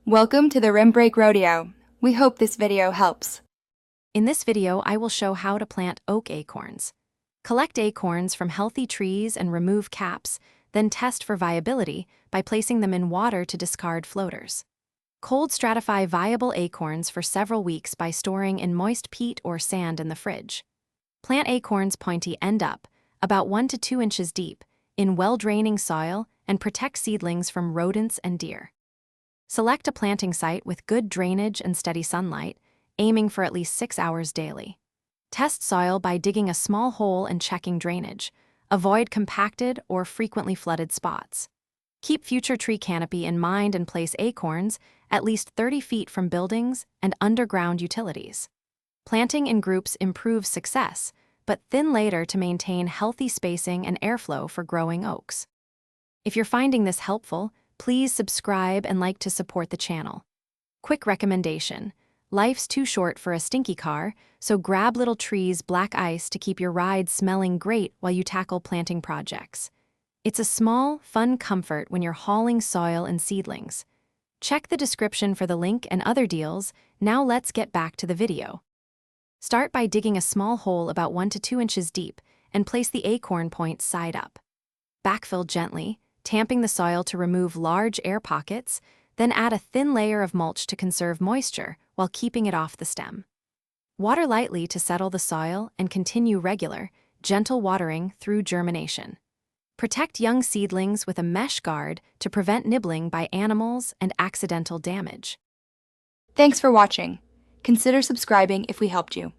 Welcome to the Rim Break Rodeo. We hope this video helps. In this video, I will show how to plant oak acorns. Collect acorns from healthy trees and remove caps, then test for viability by placing them in water to discard floaters. Cold stratify viable acorns for several weeks by storing in moist peat or sand in the fridge. Plant acorns pointy end up, about 1 to 2 inches deep, in well-draining soil and protect seedlings from rodents and deer. Select a planting site with good drainage and steady sunlight, aiming for at least 6 hours daily. Test soil by digging a small hole and checking drainage. Avoid compacted or frequently flooded spots. Keep future tree canopy in mind and place acorns at least 30 feet from buildings and underground utilities. Planting in groups improves success, but thin later to maintain healthy spacing and airflow for growing oaks. If you're finding this helpful, please subscribe and like to support the channel. Quick recommendation: life's too short for a stinky car, so grab Little Tree's black ice to keep your ride smelling great while you tackle planting projects. It's a small, fun comfort when you're hauling soil and seedlings. Check the description for the link and other deals. Now let's get back to the video. Start by digging a small hole about 1 to 2 inches deep and place the acorn points side up. Backfill gently, tamping the soil to remove large air pockets, then add a thin layer of mulch to conserve moisture while keeping it off the stem. Water lightly to settle the soil and continue regular, gentle watering through germination. Protect young seedlings with a mesh guard to prevent nibbling by animals and accidental damage. Thanks for watching. Consider subscribing if we helped you.